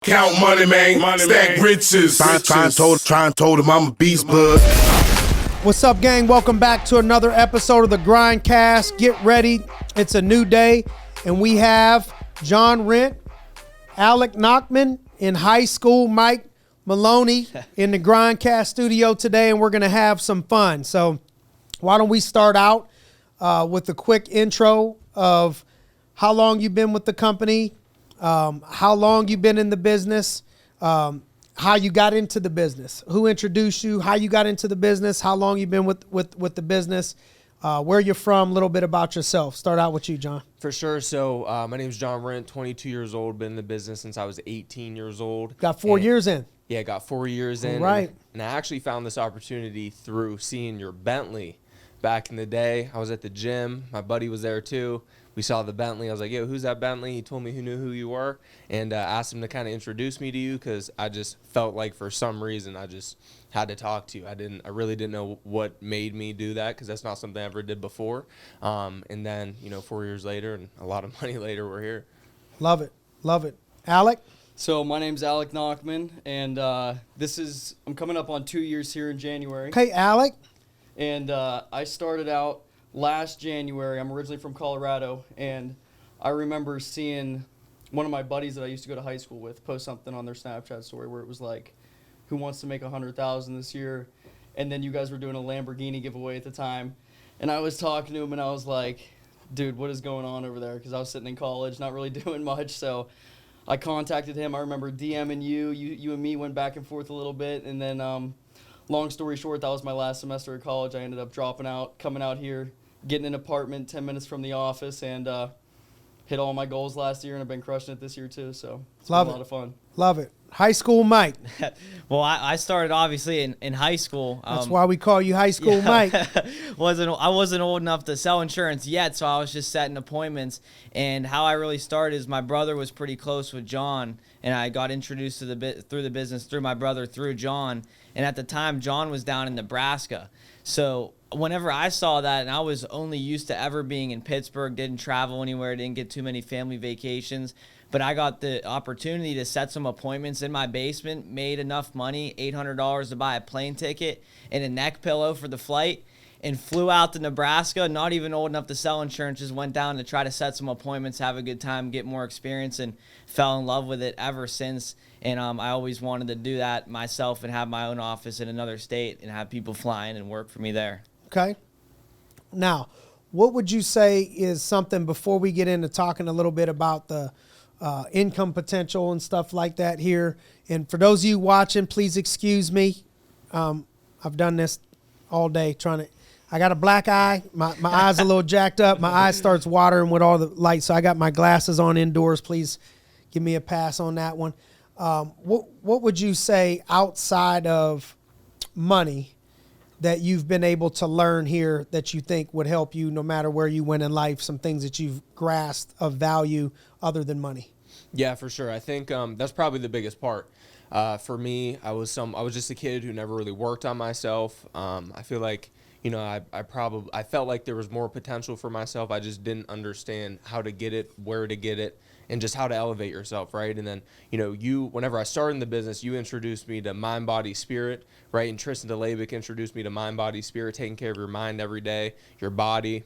Count money, man. Stack riches. Try and told him I'm a beast bud. What's up, gang? Welcome back to another episode of the GRINDcast. Get ready. It's a new day, and we have Jon Rindt, Alec Nachman in high school, Mike Maloney in the GRINDcast studio today, and we're going to have some fun. So why don't we start out with a quick intro of how long you've been with the company, how long you've been in the business, how you got into the business, who introduced you, how you got into the business, how long you've been with the business, where you're from, a little bit about yourself. Start out with you, Jon. For sure. So my name is Jon Rindt, 22 years old, been in the business since I was 18 years old. Got 4 years in. Yeah, got 4 years in. Right. And I actually found this opportunity through seeing your Bentley back in the day. I was at the gym. My buddy was there too. We saw the Bentley. I was like, yo, who's that Bentley? He told me he knew who you were, and asked him to kind of introduce me to you because I just felt like for some reason I just had to talk to you. I really didn't know what made me do that because that's not something I ever did before. And then, 4 years later and a lot of money later, we're here. Love it. Love it. Alec? So my name's Alec Nachman, and I'm coming up on 2 years here in January. Okay, Alec. And I started out last January. I'm originally from Colorado, and I remember seeing one of my buddies that I used to go to high school with post something on their Snapchat story where it was like, who wants to make $100,000 this year? And then you guys were doing a Lamborghini giveaway at the time. And I was talking to him, and I was like, dude, what is going on over there? Because I was sitting in college, not really doing much. So I contacted him. I remember DMing you. You and me went back and forth a little bit. And then long story short, that was my last semester of college. I ended up dropping out, coming out here, getting an apartment 10 minutes from the office, and hit all my goals last year, and I've been crushing it this year too. So it's been a lot of fun. Love it. High school Mike. Well, I started obviously in high school. That's why we call you High School Mike. I wasn't old enough to sell insurance yet, so I was just setting appointments. And how I really started is my brother was pretty close with Jon, and I got introduced to through the business through my brother through Jon. And at the time, Jon was down in Nebraska. So whenever I saw that, and I was only used to ever being in Pittsburgh, didn't travel anywhere, didn't get too many family vacations, but I got the opportunity to set some appointments in my basement, made enough money, $800 to buy a plane ticket and a neck pillow for the flight, and flew out to Nebraska, not even old enough to sell insurance, just went down to try to set some appointments, have a good time, get more experience, and fell in love with it ever since. And I always wanted to do that myself and have my own office in another state and have people fly in and work for me there. Okay. Now, what would you say is something, before we get into talking a little bit about the income potential and stuff like that here, and for those of you watching, please excuse me. I've done this all day I got a black eye. My eye's a little jacked up. My eye starts watering with all the lights, so I got my glasses on indoors. Please give me a pass on that one. What would you say outside of money that you've been able to learn here that you think would help you no matter where you went in life, some things that you've grasped of value other than money? Yeah, for sure. I think that's probably the biggest part. For me, I was just a kid who never really worked on myself. I feel like, I felt like there was more potential for myself. I just didn't understand how to get it, where to get it, and just how to elevate yourself, right? And then, whenever I started in the business, you introduced me to mind, body, spirit, right? And Tristan DeLabic introduced me to mind, body, spirit, taking care of your mind every day, your body,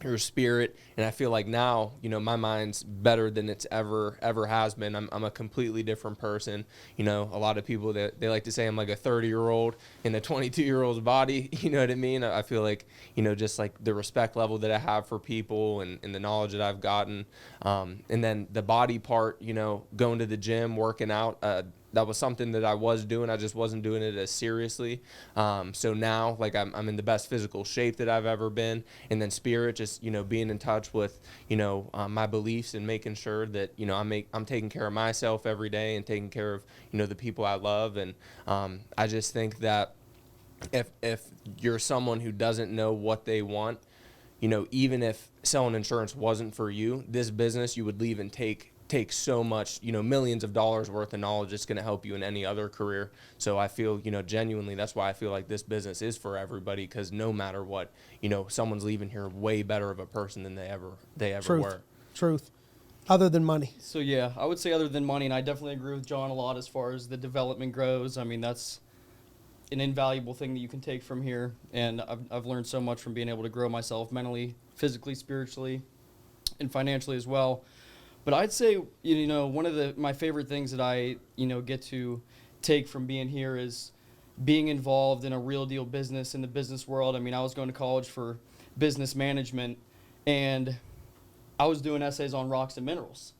your spirit. And I feel like now, my mind's better than it's ever has been. I'm a completely different person. A lot of people they like to say I'm like a 30-year-old in a 22-year-old's body. You know what I mean? I feel like, just like the respect level that I have for people and the knowledge that I've gotten. And then the body part, going to the gym, working out, that was something that I was doing. I just wasn't doing it as seriously. So now, like, I'm in the best physical shape that I've ever been. And then spirit, just, being in touch with, my beliefs and making sure that, I'm taking care of myself every day and taking care of, the people I love. And I just think that if you're someone who doesn't know what they want, even if selling insurance wasn't for you, this business you would leave and take so much, millions of dollars worth of knowledge that's going to help you in any other career. So I feel, genuinely, that's why I feel like this business is for everybody, because no matter what, someone's leaving here way better of a person than they ever were. Truth. other than money? So yeah, I would say other than money, and I definitely agree with John a lot as far as the development goes. I mean, that's an invaluable thing that you can take from here, and I've learned so much from being able to grow myself mentally, physically, spiritually, and financially as well. But I'd say, you know, one of my favorite things that I, you know, get to take from being here is being involved in a real deal business in the business world. I mean, I was going to college for business management, and I was doing essays on rocks and minerals.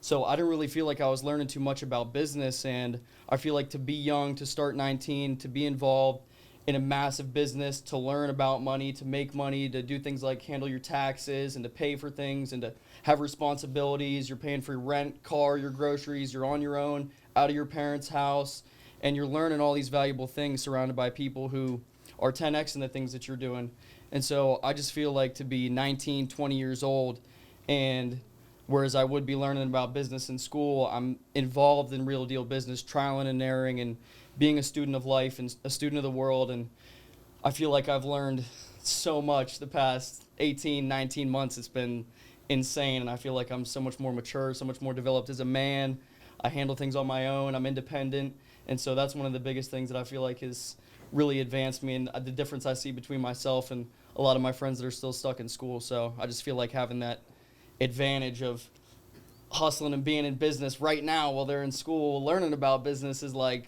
So I didn't really feel like I was learning too much about business, and I feel like to be young, to start 19, to be involved in a massive business, to learn about money, to make money, to do things like handle your taxes and to pay for things and to have responsibilities. You're paying for your rent, car, your groceries, you're on your own, out of your parents' house, and you're learning all these valuable things surrounded by people who are 10x in the things that you're doing. And so I just feel like to be 19, 20 years old, and whereas I would be learning about business in school, I'm involved in real deal business, trialing and erroring, and being a student of life and a student of the world. And I feel like I've learned so much the past 18, 19 months. It's been insane, and I feel like I'm so much more mature, so much more developed as a man. I handle things on my own. I'm independent. And so that's one of the biggest things that I feel like has really advanced me, and the difference I see between myself and a lot of my friends that are still stuck in school. So I just feel like having that advantage of hustling and being in business right now while they're in school learning about business is like,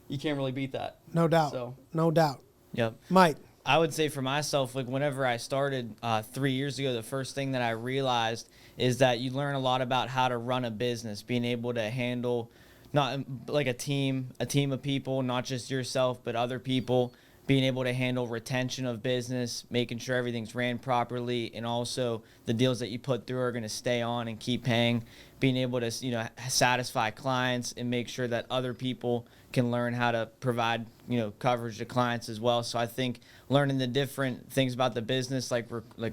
you can't really beat that. No doubt. So. No doubt. Yep. Mike. I would say for myself, like whenever I started 3 years ago, the first thing that I realized is that you learn a lot about how to run a business, being able to handle not like a team of people, not just yourself, but other people, being able to handle retention of business, making sure everything's ran properly, and also the deals that you put through are going to stay on and keep paying, being able to, you know, satisfy clients and make sure that other people can learn how to provide, you know, coverage to clients as well. So I think learning the different things about the business, like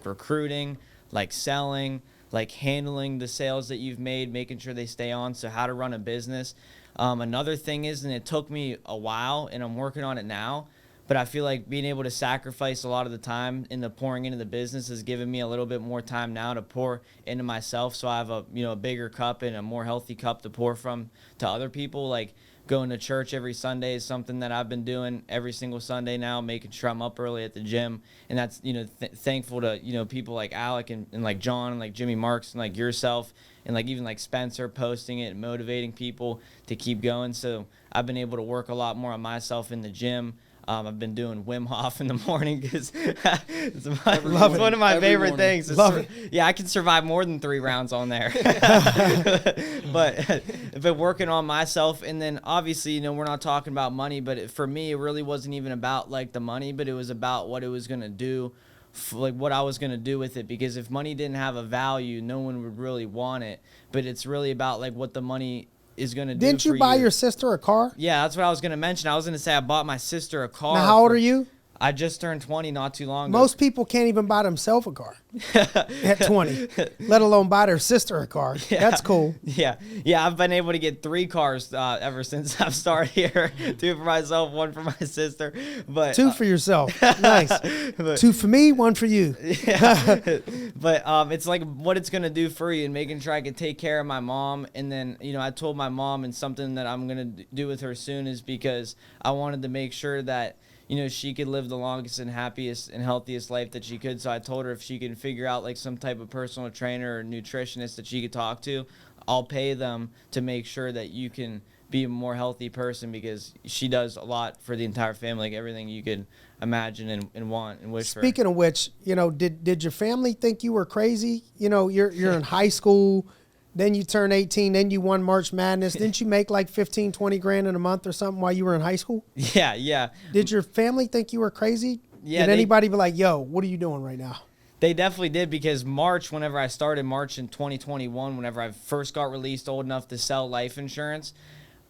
recruiting, like selling, like handling the sales that you've made, making sure they stay on, so how to run a business. Another thing is, and it took me a while, and I'm working on it now, but I feel like being able to sacrifice a lot of the time in the pouring into the business has given me a little bit more time now to pour into myself, so I have a, you know, a bigger cup and a more healthy cup to pour from to other people. Like going to church every Sunday is something that I've been doing every single Sunday now, making sure I'm up early at the gym. And that's, you know, thankful to, you know, people like Alec and like John and like Jimmy Marks and like yourself and like even like Spencer posting it and motivating people to keep going. So I've been able to work a lot more on myself in the gym. I've been doing Wim Hof in the morning because it's one of my favorite things. Love it. Yeah, I can survive more than 3 rounds on there. but working on myself, and then obviously, you know, we're not talking about money, but for me, it really wasn't even about like the money, but it was about what it was going to do, like what I was going to do with it. Because if money didn't have a value, no one would really want it. But it's really about like what the money is going to do. Didn't you buy your sister a car? Yeah, that's what I was going to mention. I was going to say I bought my sister a car. Now, how old are you? I just turned 20 not too long ago. Most people can't even buy themselves a car at 20, let alone buy their sister a car. Yeah. That's cool. Yeah, I've been able to get 3 cars ever since I've started here. 2 for myself, 1 for my sister. But 2 for yourself. Nice. 2 for me, 1 for you. Yeah. But it's like what it's going to do for you and making sure I can take care of my mom. And then, you know, I told my mom, and something that I'm going to do with her soon is because I wanted to make sure that, you know, she could live the longest and happiest and healthiest life that she could. So I told her if she could figure out like some type of personal trainer or nutritionist that she could talk to, I'll pay them to make sure that you can be a more healthy person, because she does a lot for the entire family, like everything you could imagine and want and wish for. Speaking of which, you know, did your family think you were crazy? You know, you're in high school, then you turn 18, then you won March Madness. Didn't you make like 15, 20 grand in a month or something while you were in high school? Yeah. Did your family think you were crazy? Yeah. Did anybody be like, yo, what are you doing right now? They definitely did, because whenever I started March in 2021, whenever I first got released old enough to sell life insurance,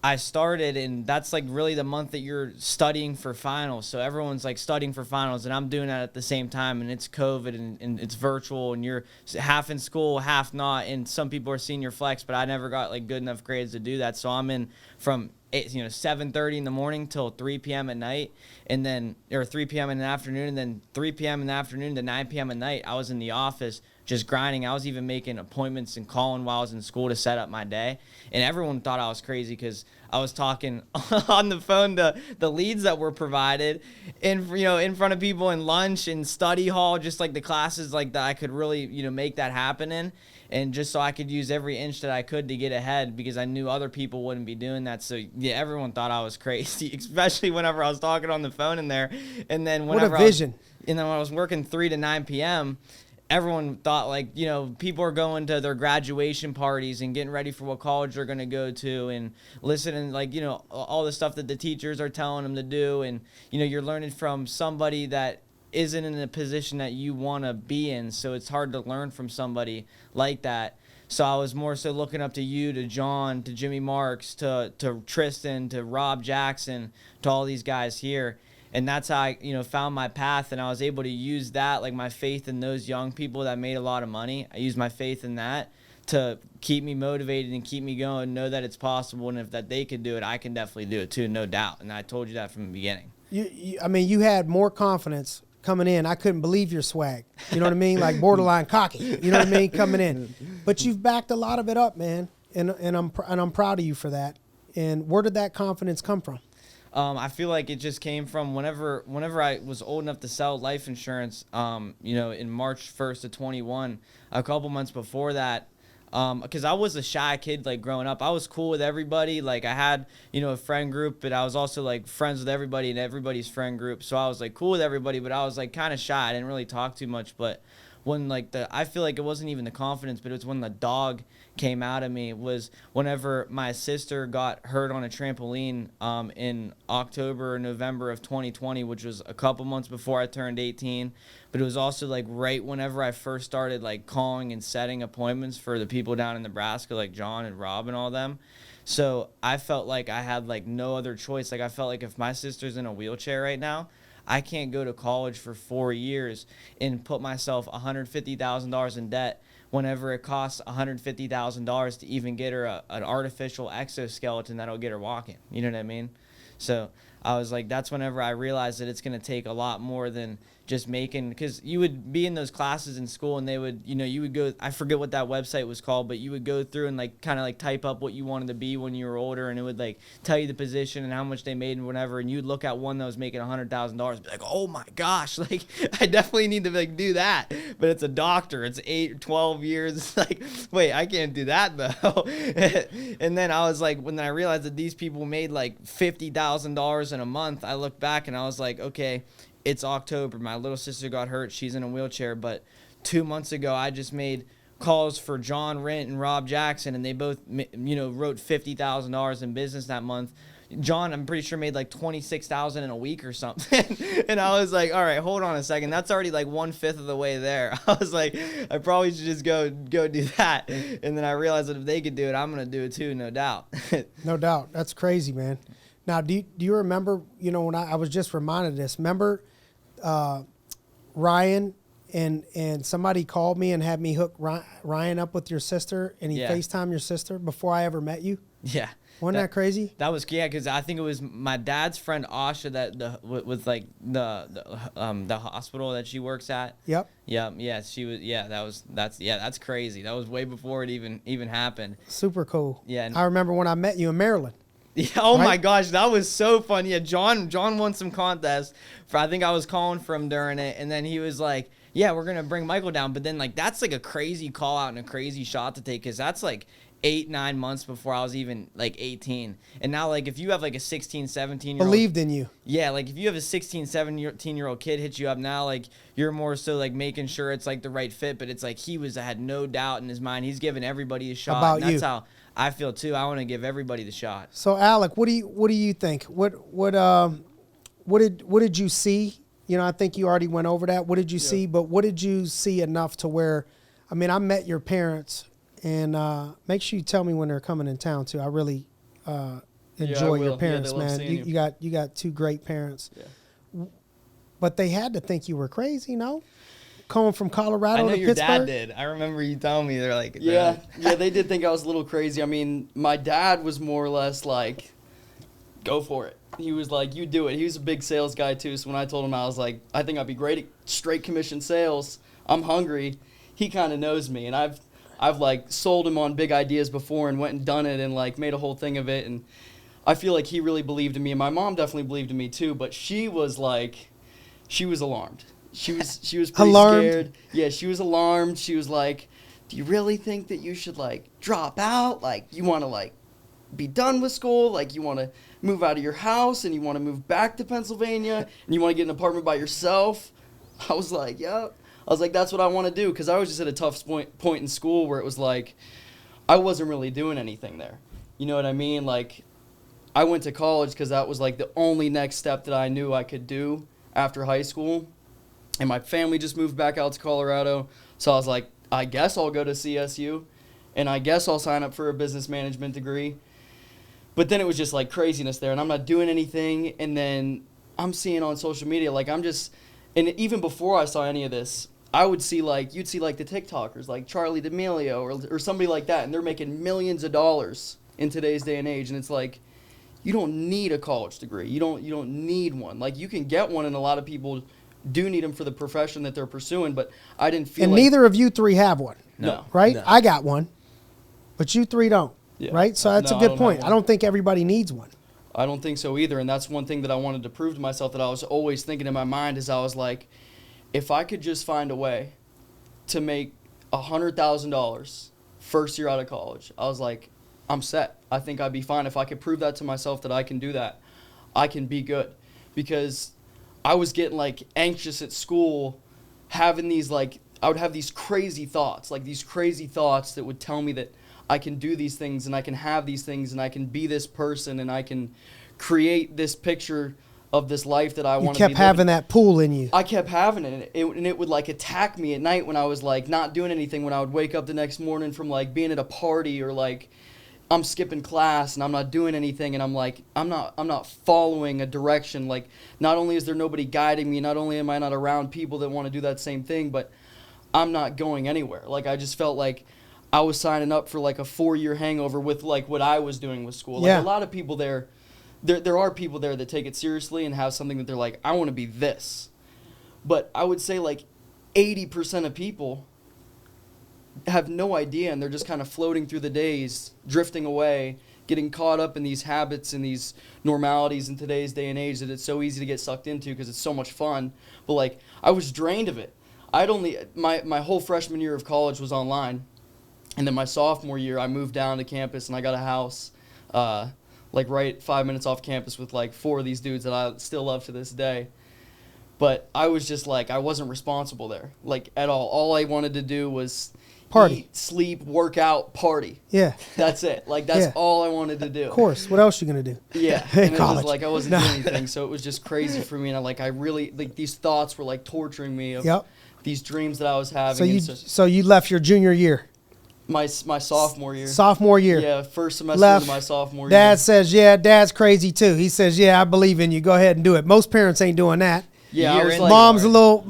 I started, and that's like really the month that you're studying for finals. So everyone's like studying for finals, and I'm doing that at the same time, and it's COVID and it's virtual, and you're half in school, half not, and some people are senior flex, but I never got like good enough grades to do that. So I'm in from 7:30 in the morning till 3 p.m. at night, and then, or 3 p.m. in the afternoon, and then 3 p.m. in the afternoon to 9 p.m. at night, I was in the office just grinding. I was even making appointments and calling while I was in school to set up my day. And everyone thought I was crazy because I was talking on the phone to the leads that were provided in front of people in lunch and study hall, just like the classes like that I could really, make that happen in. And just so I could use every inch that I could to get ahead, because I knew other people wouldn't be doing that. So yeah, everyone thought I was crazy, especially whenever I was talking on the phone in there. And then whenever what a vision. When I was working 3 to 9 p.m., everyone thought people are going to their graduation parties and getting ready for what college they're going to go to and listening all the stuff that the teachers are telling them to do. And, you're learning from somebody that isn't in a position that you want to be in. So it's hard to learn from somebody like that. So I was more so looking up to you, to John, to Jimmy Marks, to Tristan, to Rob Jackson, to all these guys here. And that's how I, found my path, and I was able to use that, like my faith in those young people that made a lot of money. I used my faith in that to keep me motivated and keep me going, know that it's possible, and if that they could do it, I can definitely do it too, no doubt. And I told you that from the beginning. You had more confidence coming in. I couldn't believe your swag. You know what I mean? Like borderline cocky. You know what I mean? Coming in, but you've backed a lot of it up, man, and I'm proud of you for that. And where did that confidence come from? I feel like it just came from whenever I was old enough to sell life insurance, in March 1st of 21, a couple months before that, because I was a shy kid, like growing up. I was cool with everybody. Like I had, a friend group, but I was also like friends with everybody in everybody's friend group. So I was like cool with everybody, but I was like kind of shy. I didn't really talk too much. But when I feel like it wasn't even the confidence, but it was when the dog came out of me, was whenever my sister got hurt on a trampoline in October or November of 2020, which was a couple months before I turned 18. But it was also like right whenever I first started like calling and setting appointments for the people down in Nebraska, like John and Rob and all them. So I felt like I had like no other choice. Like I felt like if my sister's in a wheelchair right now, I can't go to college for 4 years and put myself $150,000 in debt whenever it costs $150,000 to even get her an artificial exoskeleton that'll get her walking. You know what I mean? So I was like, that's whenever I realized that it's going to take a lot more than just making, because you would be in those classes in school and they would, you would go, I forget what that website was called, but you would go through and like kind of like type up what you wanted to be when you were older, and it would like tell you the position and how much they made and whatever, and you'd look at one that was making $100,000, be like, oh my gosh, like I definitely need to like do that. But it's a doctor, it's 8 or 12 years. It's like, wait, I can't do that though. And then I was like, when I realized that these people made like $50,000 in a month, I looked back and I was like, okay, it's October. My little sister got hurt. She's in a wheelchair. But 2 months ago, I just made calls for Jon Rindt and Rob Jackson, and they both, wrote $50,000 in business that month. John, I'm pretty sure, made like $26,000 in a week or something. And I was like, all right, hold on a second. That's already like 1/5 of the way there. I was like, I probably should just go do that. And then I realized that if they could do it, I'm going to do it too, no doubt. No doubt. That's crazy, man. Now, do you remember, when I was just reminded of this, remember Ryan and somebody called me and had me hook Ryan up with your sister, and he FaceTimed your sister before I ever met you? Yeah. Wasn't that crazy? That was, because I think it was my dad's friend Asha that with like the hospital that she works at. Yep. Yeah, she was. That's crazy. That was way before it even happened. Super cool. Yeah. I remember when I met you in Maryland. Yeah, oh my gosh, that was so fun. Yeah, John won some contest I think I was calling for him during it, and then he was like, yeah, we're gonna bring Michael down. But then like that's like a crazy call out and a crazy shot to take, because that's like 8-9 months before I was even like 18. And now like if you have like a 16, 17-year-old believed in you. Yeah, like if you have a 16, 17-year-old kid hit you up now, like you're more so like making sure it's like the right fit, but it's like he had no doubt in his mind. He's giving everybody a shot. About and that's you. how I feel too. I want to give everybody the shot. So Alec, what do you think? What did you see? I think you already went over that. What did you see? But what did you see enough to where, I met your parents, and make sure you tell me when they're coming in town too. I really enjoy your parents, man. You got two great parents. Yeah. But they had to think you were crazy, no? Coming from Colorado to Pittsburgh? I know your dad did. I remember you telling me. They're like, yeah, they did think I was a little crazy. My dad was more or less like, go for it. He was like, you do it. He was a big sales guy too. So when I told him, I was like, I think I'd be great at straight commission sales. I'm hungry. he kind of knows me, and I've like sold him on big ideas before and went and done it and like made a whole thing of it, and I feel like he really believed in me, and my mom definitely believed in me too, but she was alarmed. She was pretty Alarmed? scared. Yeah, she was alarmed. She was like, do you really think that you should like drop out? Like, you want to like be done with school? Like, you want to move out of your house and you want to move back to Pennsylvania and you want to get an apartment by yourself? I was like, yeah. I was like, that's what I want to do, because I was just at a tough point in school where it was like I wasn't really doing anything there. You know what I mean? Like, I went to college because that was like the only next step that I knew I could do after high school. And my family just moved back out to Colorado. So I was like, I guess I'll go to CSU and I guess I'll sign up for a business management degree. But then it was just like craziness there, and I'm not doing anything. And then I'm seeing on social media, like and even before I saw any of this, I would see like, you'd see like the TikTokers, like Charlie D'Amelio or somebody like that, and they're making millions of dollars in today's day and age. And it's like, you don't need a college degree. You don't need one. Like, you can get one, and a lot of people do need them for the profession that they're pursuing, but I didn't feel And like... neither of you three have one. No. Right? No. I got one, but you three don't. Yeah. Right? So that's No, a I good don't point. have I one. don't think everybody needs one. I don't think so either, and that's one thing that I wanted to prove to myself that I was always thinking in my mind is I was like, if I could just find a way to make $100,000 first year out of college, I was like, I'm set. I think I'd be fine. If I could prove that to myself that I can do that, I can be good. Because I was getting like anxious at school, having these like, I would have these crazy thoughts that would tell me that I can do these things and I can have these things and I can be this person and I can create this picture of this life that I You want to be kept having living. that pool in you. I kept having it, and it would like attack me at night when I was like not doing anything, when I would wake up the next morning from like being at a party or like I'm skipping class and I'm not doing anything, and I'm like, I'm not following a direction. Like, not only is there nobody guiding me, not only am I not around people that want to do that same thing, but I'm not going anywhere. Like, I just felt like I was signing up for like a 4-year hangover with like what I was doing with school. Like, Yeah. a lot of people there are people there that take it seriously and have something that they're like, I want to be this. But I would say like 80% of people have no idea, and they're just kind of floating through the days, drifting away, getting caught up in these habits and these normalities in today's day and age that it's so easy to get sucked into because it's so much fun. But like, I was drained of it. My whole freshman year of college was online. And then my sophomore year, I moved down to campus and I got a house, like right 5 minutes off campus with like 4 of these dudes that I still love to this day. But I was just like, I wasn't responsible there, like at all. All I wanted to do was Party. eat, sleep, work out, party. Yeah. That's it. Like, that's Yeah. all I wanted to do. Of course. What else you going to do? Yeah. In And it college. was like I wasn't No. doing anything, so it was just crazy for me. And I really, like, these thoughts were like torturing me of Yep. these dreams that I was having. So you And so you left your junior year. my sophomore year. Sophomore year. Yeah, first semester Left. of my sophomore Dad year. says, yeah, Dad's crazy too. He says, yeah, I believe in you. Go ahead and do it. Most parents ain't doing that. Yeah, I Year was in. like, Mom's a little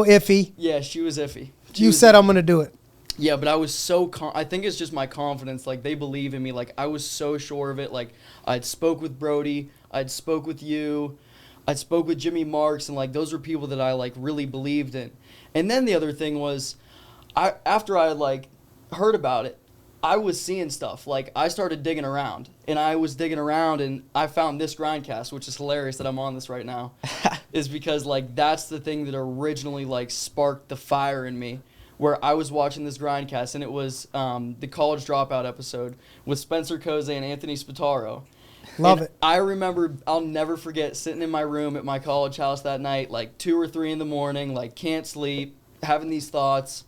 iffy. yeah, she was iffy. She You was said I'm going to do it. Yeah, but I was so I think it's just my confidence. Like, they believe in me. Like, I was so sure of it. Like, I'd spoke with Brody. I'd spoke with you. I'd spoke with Jimmy Marks, and like, those were people that I like really believed in. And then the other thing was, after I like heard about it, I was seeing stuff. Like, I started digging around, and I was digging around, and I found this GRINDcast, which is hilarious that I'm on this right now, is because like that's the thing that originally like sparked the fire in me. Where I was watching this GRINDcast, and it was the college dropout episode with Spencer Koze and Anthony Spataro. Love And it. I remember, I'll never forget sitting in my room at my college house that night, like 2 or 3 in the morning, like can't sleep, having these thoughts.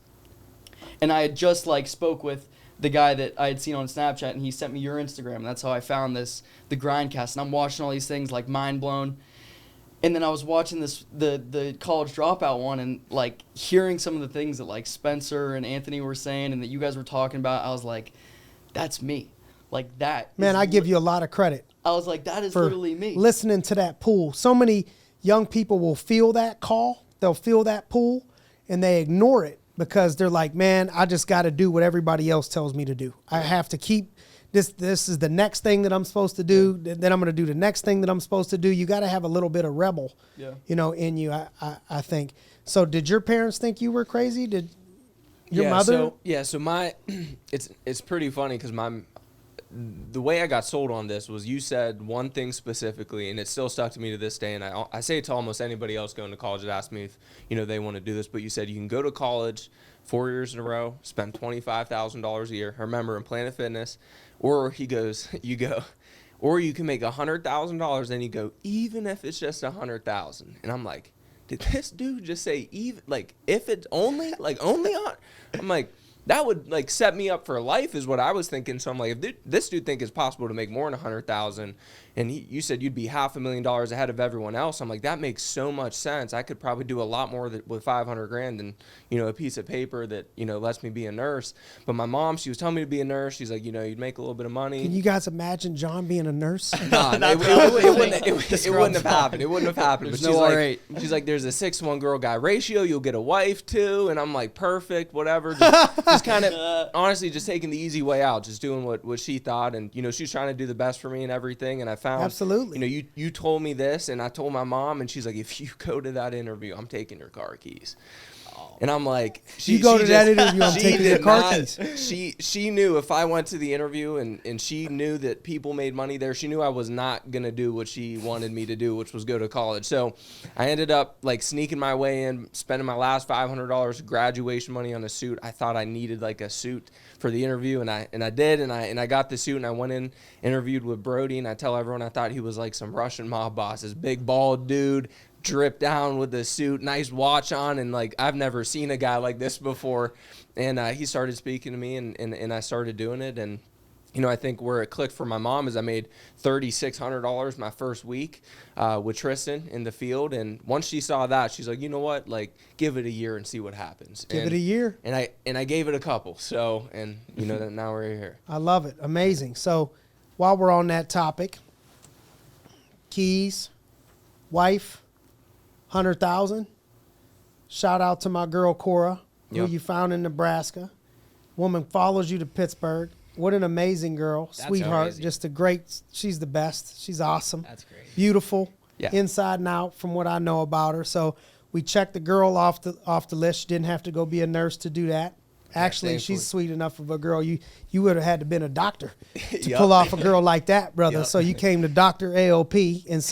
And I had just like spoke with the guy that I had seen on Snapchat, and he sent me your Instagram. And that's how I found the GRINDcast. And I'm watching all these things, like mind blown. And then I was watching the college dropout one, and like hearing some of the things that like Spencer and Anthony were saying and that you guys were talking about, I was like, that's me. Like, that. Man, I give you a lot of credit I was like, that is for literally me. listening to that pool. So many young people will feel that call. They'll feel that pull, and they ignore it because they're like, man, I just got to do what everybody else tells me to do. I have to keep this is the next thing that I'm supposed to do. Then I'm going to do the next thing that I'm supposed to do. You got to have a little bit of rebel, Yeah. in you, I think. So did your parents think you were crazy? Your mother? So my, it's pretty funny because the way I got sold on this was you said one thing specifically, and it still stuck to me to this day. And I say it to almost anybody else going to college that asks me if, they want to do this. But you said you can go to college 4 years in a row, spend $25,000 a year, remember, in Planet Fitness, or or you can make $100,000 and you go, even if it's just $100,000. And I'm like, did this dude just say even, like, if it's only on? I'm like, that would like set me up for life is what I was thinking. So I'm like, if this dude think it's possible to make more than $100,000, and you said you'd be $500,000 ahead of everyone else. I'm like, that makes so much sense. I could probably do a lot more with $500,000 than, a piece of paper that, lets me be a nurse. But my mom, she was telling me to be a nurse. She's like, you'd make a little bit of money. Can you guys imagine John being a nurse? Nah, it wouldn't have happened. It wouldn't have happened. But she's like, there's a 6-to-1 girl guy ratio. You'll get a wife too. And I'm like, perfect, whatever. Just kind of, honestly, just taking the easy way out, just doing what she thought. And, she's trying to do the best for me and everything. And I found, absolutely, you told me this, and I told my mom, and she's like, if you go to that interview, I'm taking your car keys. And I'm like, that interview, I'm taking your car keys. She knew if I went to the interview and she knew that people made money there, she knew I was not going to do what she wanted me to do, which was go to college. So I ended up like sneaking my way in, spending my last $500 graduation money on a suit. I thought I needed like a suit for the interview, and I did, and I got the suit, and I went in, interviewed with Brody, and I tell everyone I thought he was like some Russian mob boss, this big bald dude, dripped down with the suit, nice watch on, and like I've never seen a guy like this before. And he started speaking to me, and I started doing it. And I think where it clicked for my mom is I made $3,600 my first week with Tristan in the field. And once she saw that, she's like, you know what, like give it a year and see what happens. Give it a year. And I gave it a couple. So, and now we're here. I love it. Amazing. So while we're on that topic, keys, wife, 100,000. Shout out to my girl Cora, who you found in Nebraska. Woman follows you to Pittsburgh. What an amazing girl, sweetheart. Amazing. Just a great. She's the best. She's awesome. That's great. Beautiful, Yeah. inside and out, from what I know about her. So we checked the girl off the list. She didn't have to go be a nurse to do that. Actually, she's sweet enough of a girl. You would have had to been a doctor to pull off a girl like that, brother. So you came to Dr. AOP, and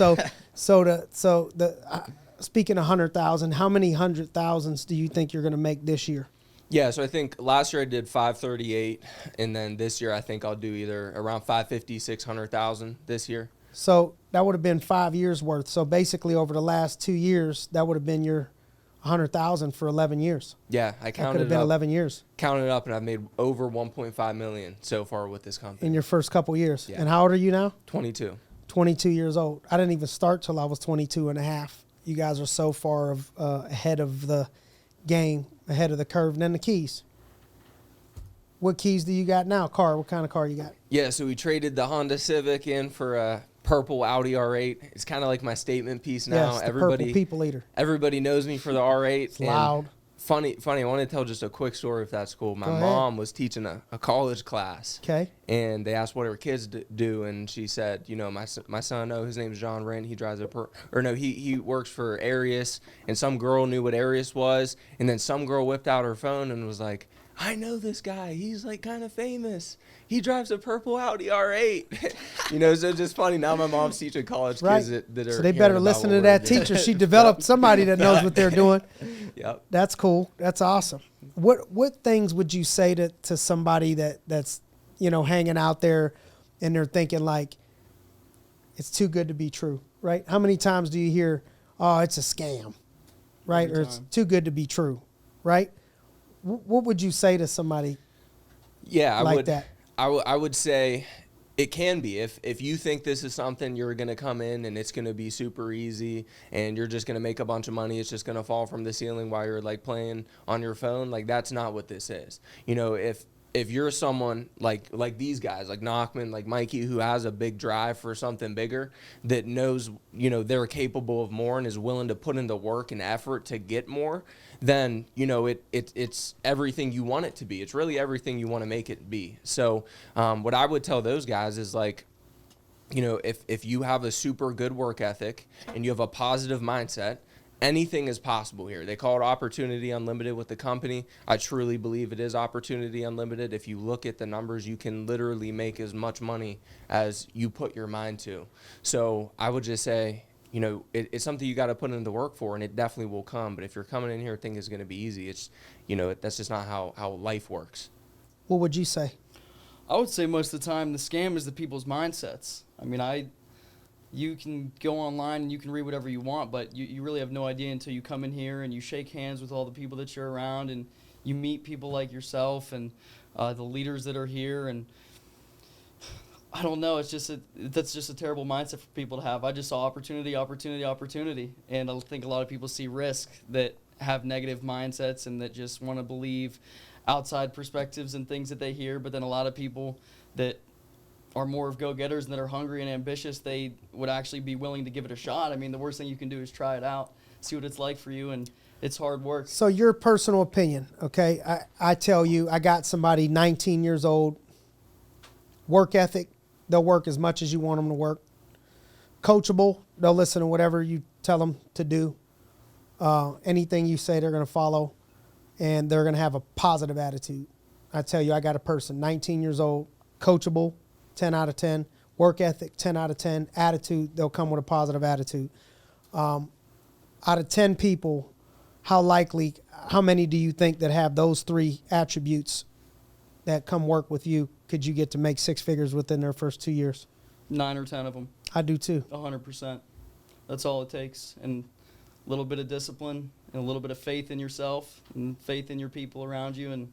speaking of 100,000, how many 100,000s do you think you're going to make this year? Yeah, so I think last year I did 538, and then this year I think I'll do either around 550, 600,000 this year. So that would have been 5 years worth. So basically over the last 2 years, that would have been your 100,000 for 11 years. Yeah, I That could counted have been up, 11 years counted up, and I've made over 1.5 million so far with this company. in your first couple years. Yeah. And how old are you now? 22. 22 years old. I didn't even start till I was 22 and a half. You guys are so far ahead of the game, ahead of the curve. And then the keys. What keys do you got now? Car, what kind of car you got? Yeah, so we traded the Honda Civic in for a purple Audi R8. It's kind of like my statement piece now. Yes, the purple people eater. Everybody knows me for the R8. It's loud. Funny. I want to tell just a quick story if that's cool. My mom was teaching a college class. Okay. And they asked what her kids do, and she said, my son, his name's Jon Rindt. He drives he works for Arias, and some girl knew what Arias was, and then some girl whipped out her phone and was like, I know this guy. He's like kind of famous. He drives a purple Audi R8. So it's just funny. Now my mom's teaching college kids that are. So they better listen to that teacher. She developed somebody that knows what they're doing. Yep. That's cool. That's awesome. What things would you say to somebody that's hanging out there and they're thinking like it's too good to be true, right? How many times do you hear, oh, it's a scam, right? Or it's too good to be true, right? What would you say to somebody that? I would say it can be. If you think this is something you're going to come in and it's going to be super easy and you're just going to make a bunch of money, it's just going to fall from the ceiling while you're like playing on your phone, like that's not what this is. If you're someone like these guys, like Nachman, like Mikey, who has a big drive for something bigger, that knows, they're capable of more and is willing to put in the work and effort to get more, then, it's everything you want it to be. It's really everything you want to make it be. So what I would tell those guys is like, if you have a super good work ethic and you have a positive mindset, anything is possible here. They call it opportunity unlimited with the company. I truly believe it is opportunity unlimited. If you look at the numbers, you can literally make as much money as you put your mind to. So I would just say, you know, it's something you got to put in the work for, and it definitely will come. But if you're coming in here thinking it's going to be easy, it's, you know, that's just not how life works. What would you say? I would say most of the time the scam is the people's mindsets. I mean, you can go online and you can read whatever you want, but you really have no idea until you come in here and you shake hands with all the people that you're around and you meet people like yourself and the leaders that are here. And I don't know, that's just a terrible mindset for people to have. I just saw opportunity, and I think a lot of people see risk that have negative mindsets and that just want to believe outside perspectives and things that they hear. But then a lot of people that are more of go-getters and that are hungry and ambitious, they would actually be willing to give it a shot. I mean, the worst thing you can do is try it out, see what it's like for you, and it's hard work. So your personal opinion, okay? I tell you, I got somebody 19 years old, work ethic, they'll work as much as you want them to work. Coachable, they'll listen to whatever you tell them to do. Anything you say, they're going to follow, and they're going to have a positive attitude. I tell you, I got a person, 19 years old, coachable, 10 out of 10. Work ethic, 10 out of 10. Attitude, they'll come with a positive attitude. Out of 10 people, how many do you think that have those three attributes that come work with you, could you get to make six figures within their first 2 years? 9 or 10 of them. I do too. 100%. That's all it takes. And a little bit of discipline and a little bit of faith in yourself and faith in your people around you. And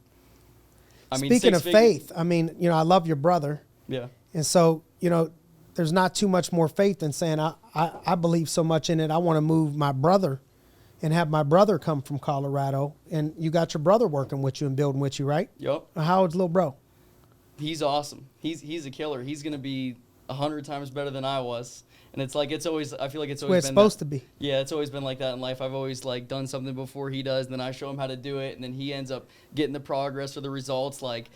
I mean, speaking of faith, I mean, you know, I love your brother. Yeah. And so, you know, there's not too much more faith than saying, I believe so much in it, I want to move my brother and have my brother come from Colorado. And you got your brother working with you and building with you, right? Yep. How old's little bro? He's awesome. He's a killer. He's going to be 100 times better than I was. And it's like, I feel like it's always where it's been supposed to be. Yeah, it's always been like that in life. I've always like done something before he does, and then I show him how to do it, and then he ends up getting the progress or the results like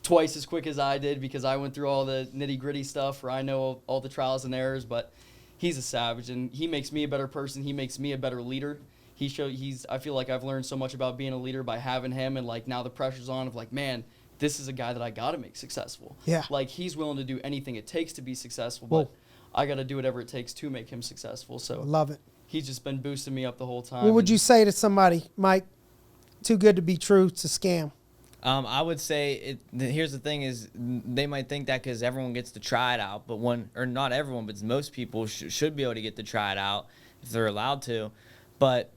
twice as quick as I did because I went through all the nitty-gritty stuff where I know all the trials and errors. But he's a savage, and he makes me a better person. He makes me a better leader. I feel like I've learned so much about being a leader by having him, and like now the pressure's on of like, man, this is a guy that I got to make successful. Yeah. Like he's willing to do anything it takes to be successful, Whoa. but I got to do whatever it takes to make him successful. So Love it. he's just been boosting me up the whole time. What would you say to somebody, Mike, too good to be true, it's a scam? I would say here's the thing is they might think that because everyone gets to try it out, but not everyone, but most people should be able to get to try it out if they're allowed to. But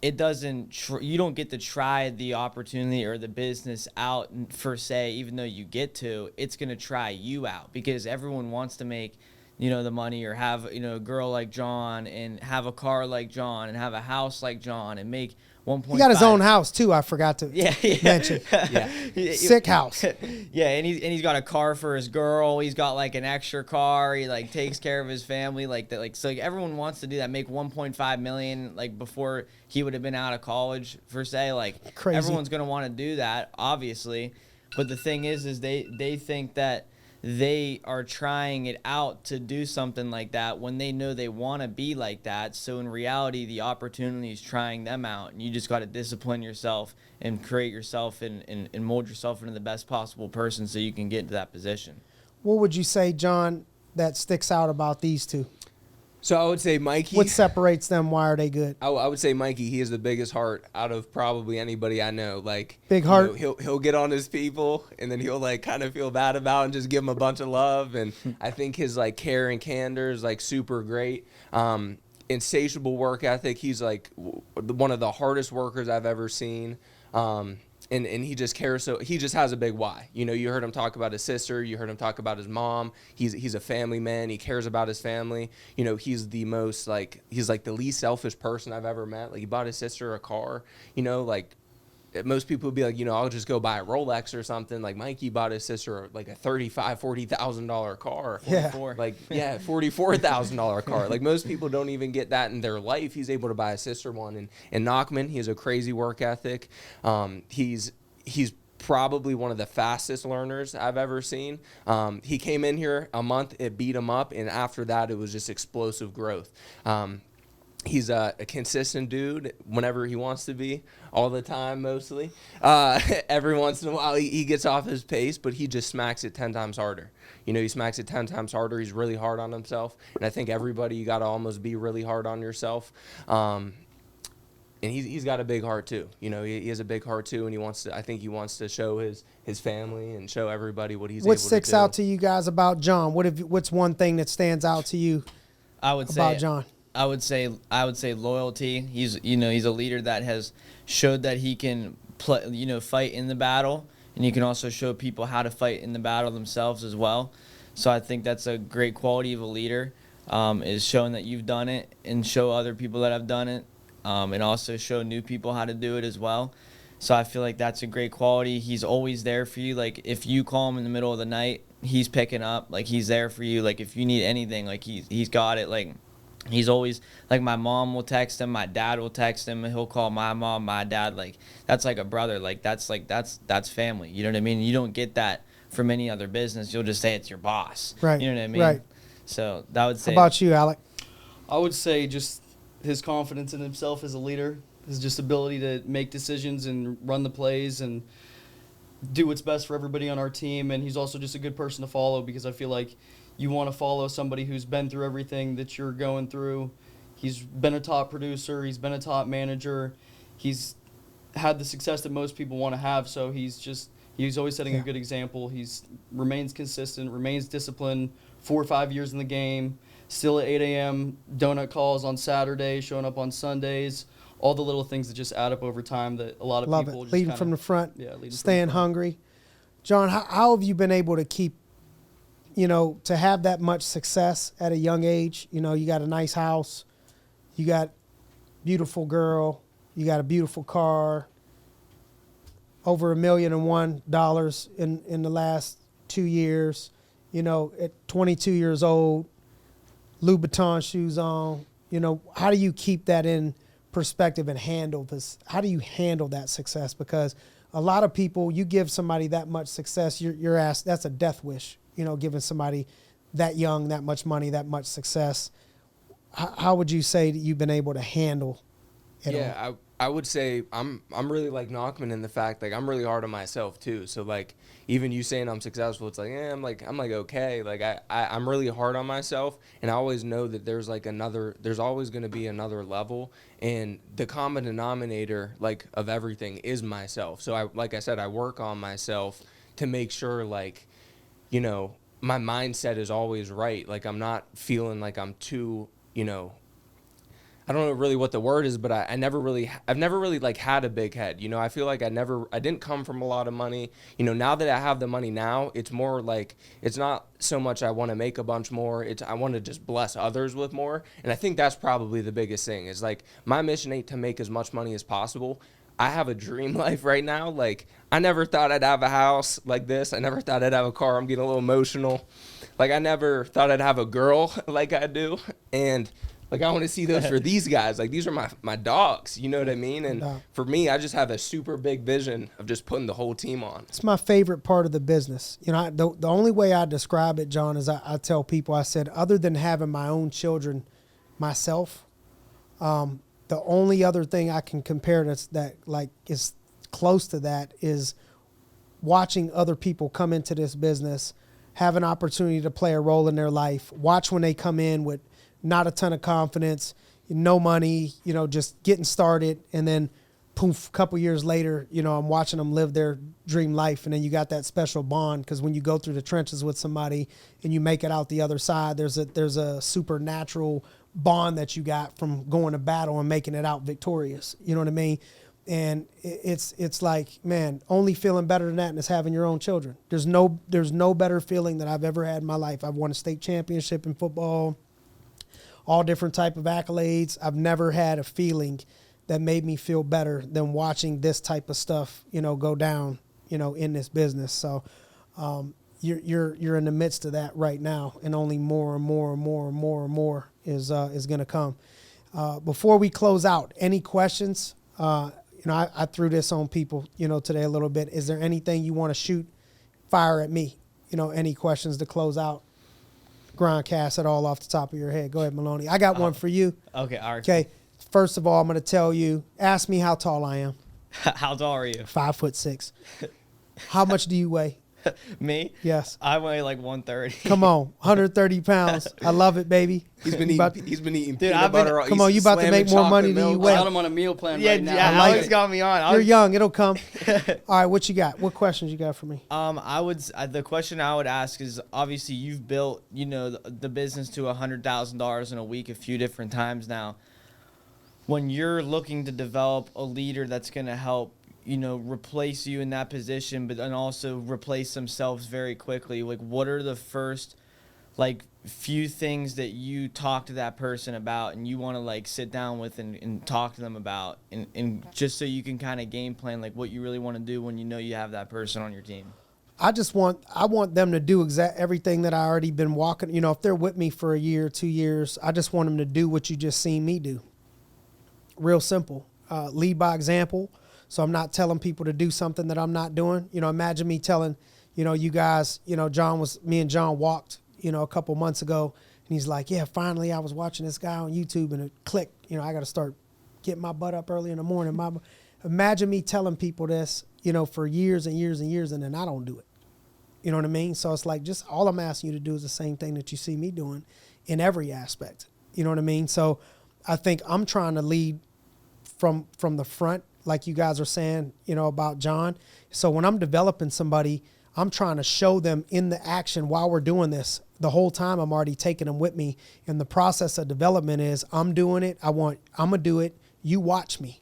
it doesn't, you don't get to try the opportunity or the business out per se, even though you get to. It's going to try you out because everyone wants to make, you know, the money or have, you know, a girl like John and have a car like John and have a house like John and make 1.5. He got his own house too, I forgot to mention. Yeah. Sick house. Yeah, and he's got a car for his girl. He's got like an extra car. He like takes care of his family like that. Like so, like, everyone wants to do that. Make 1.5 million like before he would have been out of college per se. Like Crazy. Everyone's gonna want to do that, obviously. But the thing is they think that they are trying it out to do something like that when they know they want to be like that. So in reality, the opportunity is trying them out, and you just got to discipline yourself and create yourself and mold yourself into the best possible person so you can get into that position. What would you say, John, that sticks out about these two? So I would say Mikey. What separates them? Why are they good? I would say Mikey. He has the biggest heart out of probably anybody I know. Like Big heart. You know, he'll get on his people, and then he'll like kind of feel bad about it and just give them a bunch of love. And I think his like care and candor is like super great. Insatiable work ethic. He's like one of the hardest workers I've ever seen. And he just cares, so he just has a big why. You know, you heard him talk about his sister, you heard him talk about his mom. He's a family man. He cares about his family. You know, he's the most like he's like the least selfish person I've ever met. Like he bought his sister a car. You know, like most people would be like, you know, I'll just go buy a Rolex or something. Like Mikey bought his sister like a $40,000 car. Yeah. $44,000 car. Like most people don't even get that in their life. He's able to buy his sister one. And Nachman, he has a crazy work ethic. He's probably one of the fastest learners I've ever seen. He came in here a month, it beat him up, and after that it was just explosive growth. He's a consistent dude whenever he wants to be, all the time mostly. Every once in a while he gets off his pace, but he just smacks it 10 times harder. He smacks it 10 times harder. He's really hard on himself. And I think everybody, you got to almost be really hard on yourself. And he's got a big heart too. He has a big heart too, and I think he wants to show his family and show everybody what he's able to do. What sticks out to you guys about Jon? What's one thing that stands out to you about Jon? I would say loyalty. He's a leader that has showed that he can fight in the battle, and he can also show people how to fight in the battle themselves as well. So I think that's a great quality of a leader, is showing that you've done it and show other people that have done it, and also show new people how to do it as well. So I feel like that's a great quality. He's always there for you. Like if you call him in the middle of the night, he's picking up. Like he's there for you. Like if you need anything, like he's got it. Like he's always, like, my mom will text him, my dad will text him, and he'll call my mom, my dad. Like that's like a brother. Like that's family. You know what I mean? You don't get that from any other business. You'll just say it's your boss. Right. You know what I mean? Right. So that would say. How about you, Alec? I would say just his confidence in himself as a leader, his just ability to make decisions and run the plays and do what's best for everybody on our team. And he's also just a good person to follow, because I feel like you want to follow somebody who's been through everything that you're going through. He's been a top producer. He's been a top manager. He's had the success that most people want to have. So he's always setting a good example. He's remains consistent, remains disciplined, 4 or 5 years in the game, still at 8 a.m., donut calls on Saturdays, showing up on Sundays, all the little things that just add up over time that a lot of people just leading from the front, staying hungry. Jon, how have you been able to keep, to have that much success at a young age? You got a nice house, you got beautiful girl, you got a beautiful car, over $1.1 million in the last 2 years, at 22 years old, Louboutin shoes on. How do you keep that in perspective and handle this? How do you handle that success? Because a lot of people, you give somebody that much success, you're asked, that's a death wish, giving somebody that young, that much money, that much success. How would you say that you've been able to handle it all? I would say I'm really like Nachman in the fact, like, I'm really hard on myself too. So like, even you saying I'm successful, it's like, I'm like okay. Like I'm really hard on myself, and I always know that there's always going to be another level, and the common denominator, like, of everything is myself. So like I said, I work on myself to make sure, like, my mindset is always right. Like I'm not feeling like I'm too, I don't know really what the word is, but I've never really like had a big head. I feel like I didn't come from a lot of money. Now that I have the money now, it's more like, it's not so much I want to make a bunch more. It's I want to just bless others with more. And I think that's probably the biggest thing, is like, my mission ain't to make as much money as possible. I have a dream life right now. Like, I never thought I'd have a house like this. I never thought I'd have a car. I'm getting a little emotional. Like, I never thought I'd have a girl like I do. And like, I want to see those for these guys. Like, these are my dogs, you know what I mean? And for me, I just have a super big vision of just putting the whole team on. It's my favorite part of the business. The only way I describe it, Jon, is I tell people, I said, other than having my own children myself, the only other thing I can compare that like is close to that is watching other people come into this business, have an opportunity to play a role in their life, watch when they come in with not a ton of confidence, no money, just getting started, and then poof, a couple years later, I'm watching them live their dream life. And then you got that special bond, because when you go through the trenches with somebody and you make it out the other side, there's a supernatural bond that you got from going to battle and making it out victorious. You know what I mean? And it's like, man, only feeling better than that is having your own children. There's no better feeling that I've ever had in my life. I've won a state championship in football, all different type of accolades. I've never had a feeling that made me feel better than watching this type of stuff, go down, in this business. So you're in the midst of that right now, and only more and more and more and more and more is going to come. Before we close out, any questions? I threw this on people, today a little bit. Is there anything you want to fire at me? Any questions to close out? GRINDcast at all off the top of your head. Go ahead, Maloney. I got one for you. Okay, all right. Okay. First of all, I'm going to tell you, ask me how tall I am. How tall are you? 5'6". How much do you weigh? Me? Yes. I weigh like 130. Come on, 130 pounds. I love it, baby. He's been eating Dude, peanut butter. Come on, you about to make more money than you I weigh. got him on a meal plan Yeah, right now. yeah. I like Alex it. got me on. You're young. It'll come. All right, what you got? What questions you got for me? The question I would ask is, obviously you've built, the business to $100,000 in a week a few different times now. When you're looking to develop a leader that's going to help, replace you in that position, but then also replace themselves very quickly, like what are the first, few things that you talk to that person about and you want to sit down with and talk to them about, and just so you can kind of game plan what you really want to do when you have that person on your team? I want them to do everything that I already been walking. If they're with me for a year, 2 years, I just want them to do what you just seen me do. Real simple. Lead by example. So I'm not telling people to do something that I'm not doing. Imagine me telling, you guys, me and John walked, a couple months ago, and he's like, yeah, finally I was watching this guy on YouTube and it clicked. I got to start getting my butt up early in the morning. Imagine me telling people this, for years and years and years, and then I don't do it. You know what I mean? So it's just all I'm asking you to do is the same thing that you see me doing in every aspect. You know what I mean? So I think I'm trying to lead from the front, like you guys are saying, about John. So when I'm developing somebody, I'm trying to show them in the action while we're doing this. The whole time I'm already taking them with me. And the process of development is I'm doing it. I'm going to do it. You watch me.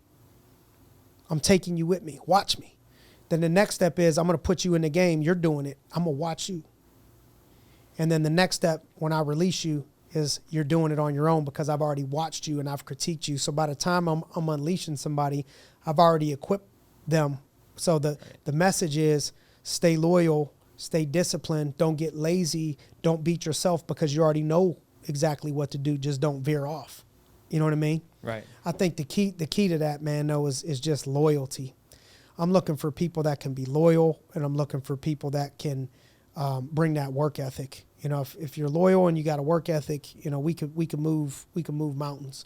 I'm taking you with me. Watch me. Then the next step is I'm going to put you in the game. You're doing it. I'm going to watch you. And then the next step when I release you is you're doing it on your own because I've already watched you and I've critiqued you. So by the time I'm unleashing somebody, I've already equipped them. So the message is stay loyal, stay disciplined, don't get lazy, don't beat yourself because you already know exactly what to do. Just don't veer off. You know what I mean? Right. I think the key to that, man, though, is just loyalty. I'm looking for people that can be loyal, and I'm looking for people that can bring that work ethic. If you're loyal and you got a work ethic, we could move mountains.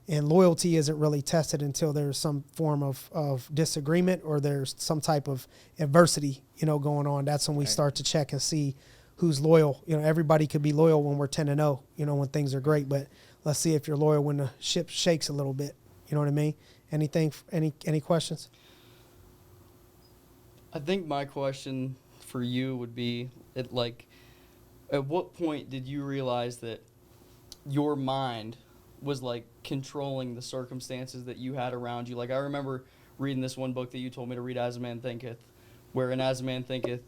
And loyalty isn't really tested until there's some form of disagreement or there's some type of adversity, going on. That's when we start to check and see who's loyal. Everybody could be loyal when we're 10-0, when things are great, but let's see if you're loyal when the ship shakes a little bit. You know what I mean? Any questions? I think my question for you would be, at what point did you realize that your mind was controlling the circumstances that you had around you? I remember reading this one book that you told me to read, As a Man Thinketh, where in As a Man Thinketh,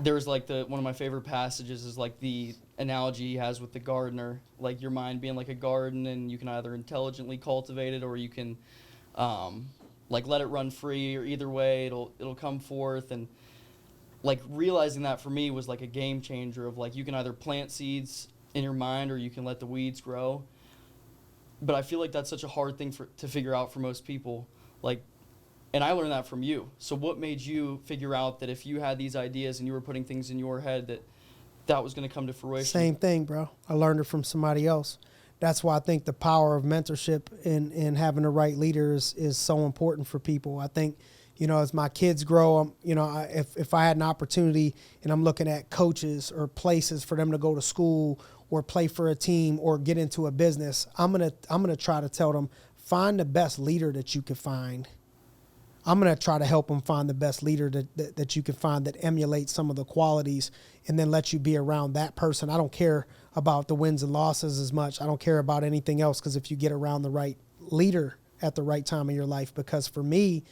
there's one of my favorite passages is the analogy he has with the gardener, your mind being like a garden, and you can either intelligently cultivate it or you can let it run free, or either way it'll come forth. And realizing that for me was a game changer of you can either plant seeds in your mind or you can let the weeds grow. But I feel that's such a hard thing to figure out for most people. And I learned that from you. So what made you figure out that if you had these ideas and you were putting things in your head that was going to come to fruition? Same thing, bro. I learned it from somebody else. That's why I think the power of mentorship and having the right leaders is so important for people. I think, as my kids grow, if I had an opportunity and I'm looking at coaches or places for them to go to school or play for a team or get into a business, I'm gonna try to tell them, find the best leader that you can find. I'm going to try to help them find the best leader that you can find that emulates some of the qualities and then let you be around that person. I don't care about the wins and losses as much. I don't care about anything else, because if you get around the right leader at the right time in your life, because for me,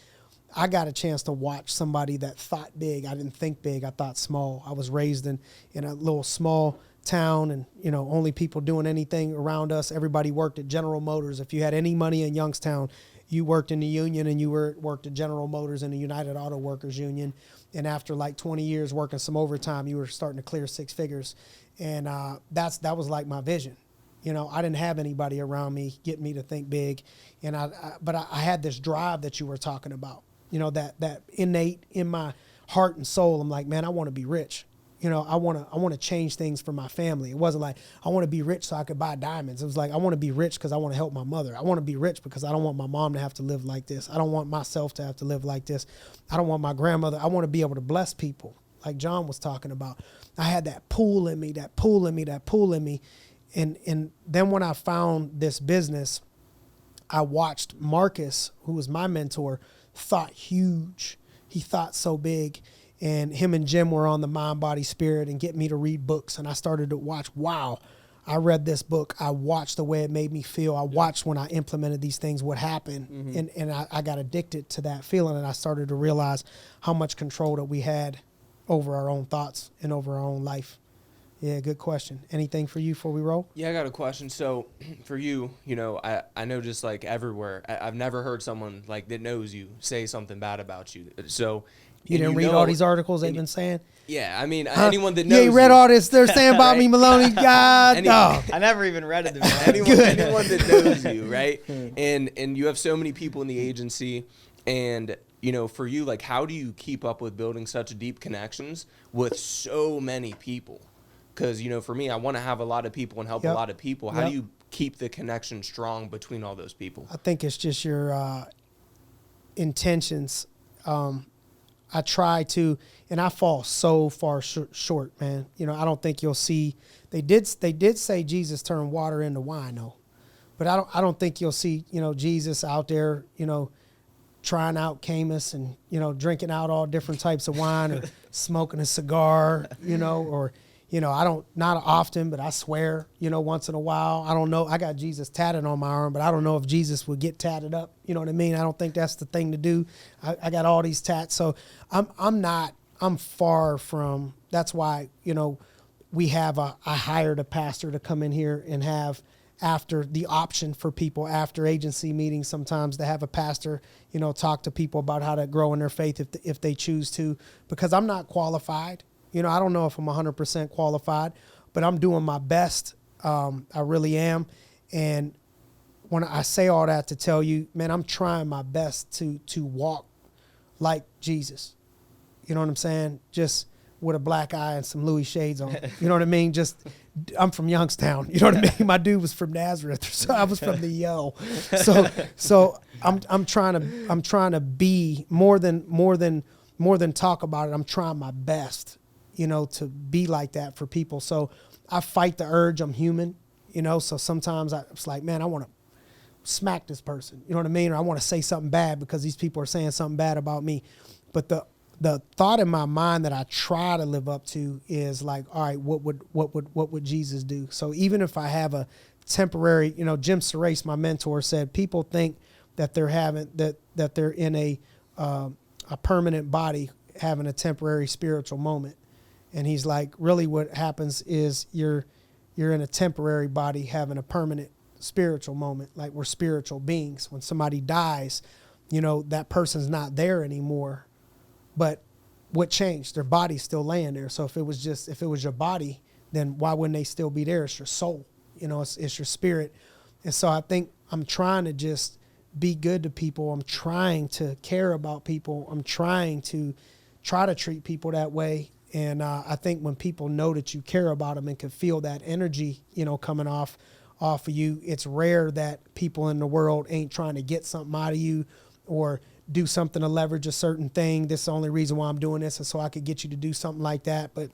I got a chance to watch somebody that thought big. I didn't think big. I thought small. I was raised in a little small town, and only people doing anything around us. Everybody worked at General Motors. If you had any money in Youngstown, you worked in the union, and you worked at General Motors and the United Auto Workers Union. And after 20 years working some overtime, you were starting to clear six figures. And that was my vision. I didn't have anybody around me getting me to think big, but I had this drive that you were talking about. That innate in my heart and soul. I'm like, man, I want to be rich. I want to change things for my family. It wasn't like I want to be rich so I could buy diamonds. It was like I want to be rich because I want to help my mother. I want to be rich because I don't want my mom to have to live like this. I don't want myself to have to live like this. I don't want my grandmother. I want to be able to bless people, like John was talking about. I had that pull in me. And then when I found this business, I watched Marcus, who was my mentor, thought huge. He thought so big. And him and Jim were on the Mind, Body, Spirit and get me to read books. And I started to watch, wow, I read this book. I watched the way it made me feel. I watched when I implemented these things, what happened. Mm-hmm. And I got addicted to that feeling. And I started to realize how much control that we had over our own thoughts and over our own life. Yeah, good question. Anything for you before we roll? Yeah, I got a question. So for you, I know just like everywhere, I've never heard someone like that knows you say something bad about you. So you didn't read all these articles they've been saying? Yeah, I mean, anyone that knows you ain't read all this they're saying about right? me, Maloney. God, dog. I never even read it. anyone that knows you, right? And you have so many people in the agency, and for you, like, how do you keep up with building such deep connections with so many people? Because, for me, I want to have a lot of people and help a lot of people. How do you keep the connection strong between all those people? I think it's just your intentions. I try to, and I fall so far short, man. I don't think you'll see. They did say Jesus turned water into wine, though, but I don't think you'll see, Jesus out there, trying out Camus and drinking out all different types of wine or smoking a cigar, or. I don't, not often, but I swear, once in a while. I don't know. I got Jesus tatted on my arm, but I don't know if Jesus would get tatted up. You know what I mean? I don't think that's the thing to do. I got all these tats. So I'm far from, that's why, we have I hired a pastor to come in here and have after the option for people after agency meetings sometimes to have a pastor, talk to people about how to grow in their faith if they choose to, because I'm not qualified. I don't know if I'm 100% qualified, but I'm doing my best. I really am. And when I say all that to tell you, man, I'm trying my best to walk like Jesus. You know what I'm saying? Just with a black eye and some Louis shades on. You know what I mean? Just, I'm from Youngstown. You know what I mean? My dude was from Nazareth. So I was from the Yo. So I'm trying to be more than talk about it. I'm trying my best. To be like that for people. So I fight the urge. I'm human, so sometimes it's like, man, I want to smack this person. You know what I mean? Or I want to say something bad because these people are saying something bad about me. But the thought in my mind that I try to live up to is like, all right, what would Jesus do? So even if I have a temporary, Jim Serace, my mentor, said people think that that they're in a permanent body having a temporary spiritual moment. And he's like, really what happens is you're in a temporary body having a permanent spiritual moment. Like we're spiritual beings. When somebody dies, that person's not there anymore. But what changed? Their body's still laying there. So if it was your body, then why wouldn't they still be there? It's your soul. It's your spirit. And so I think I'm trying to just be good to people. I'm trying to care about people. I'm trying to treat people that way. And I think when people know that you care about them and can feel that energy, coming off of you, it's rare that people in the world ain't trying to get something out of you or do something to leverage a certain thing. This is the only reason why I'm doing this is so I could get you to do something like that. But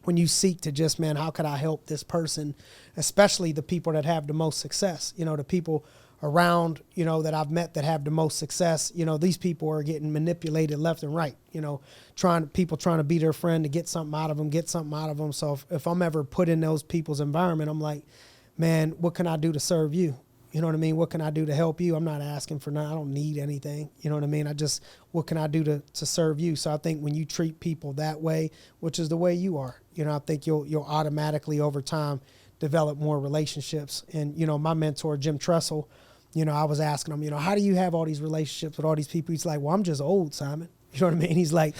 when you seek to just, man, how could I help this person, especially the people that have the most success, the people around, that I've met that have the most success, these people are getting manipulated left and right, people trying to be their friend to get something out of them. So if I'm ever put in those people's environment, I'm like, man, what can I do to serve you? You know what I mean? What can I do to help you? I'm not asking for nothing. I don't need anything. You know what I mean? What can I do to serve you? So I think when you treat people that way, which is the way you are, I think you'll automatically over time develop more relationships. And, my mentor, Jim Tressel, I was asking him, how do you have all these relationships with all these people? He's like, well, I'm just old, Simon. You know what I mean? He's like,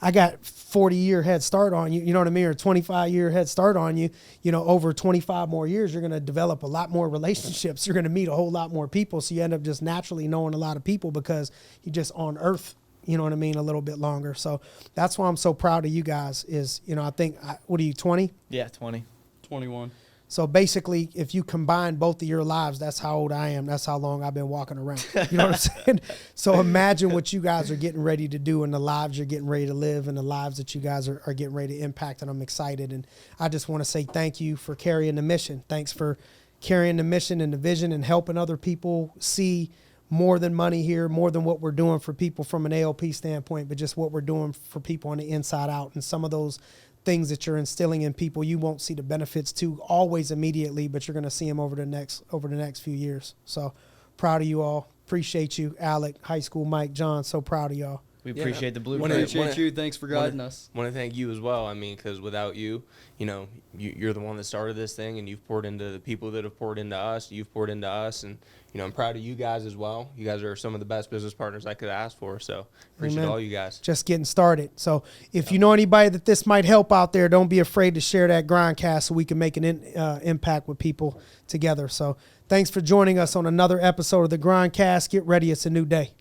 I got 40-year head start on you, you know what I mean? Or 25-year head start on you. Over 25 more years, you're going to develop a lot more relationships. You're going to meet a whole lot more people. So you end up just naturally knowing a lot of people because you're just on earth you know what I mean, a little bit longer. So that's why I'm so proud of you guys is, you know, I think, what are you, 20? Yeah, 20. 21. So basically, if you combine both of your lives, that's how old I am. That's how long I've been walking around. You know what I'm saying? So imagine what you guys are getting ready to do and the lives you're getting ready to live and the lives that you guys are getting ready to impact. And I'm excited. And I just want to say thank you for carrying the mission. Thanks for carrying the mission and the vision and helping other people see more than money here, more than what we're doing for people from an ALP standpoint, but just what we're doing for people on the inside out. And some of those things that you're instilling in people, you won't see the benefits to always immediately, but you're going to see them over the next few years. So proud of you all. Appreciate you, Alec, high school Mike, John. So proud of y'all. We appreciate the blueprint. Appreciate you. Thanks for guiding us. Want to thank you as well. I mean, because without you, you know, you're the one that started this thing, and you've poured into the people that have poured into us. You've poured into us, and you know, I'm proud of you guys as well. You guys are some of the best business partners I could ask for. So appreciate all you guys. Just getting started. So if you know anybody that this might help out there, don't be afraid to share that GRINDcast so we can make an impact with people together. So thanks for joining us on another episode of the GRINDcast. Get ready. It's a new day.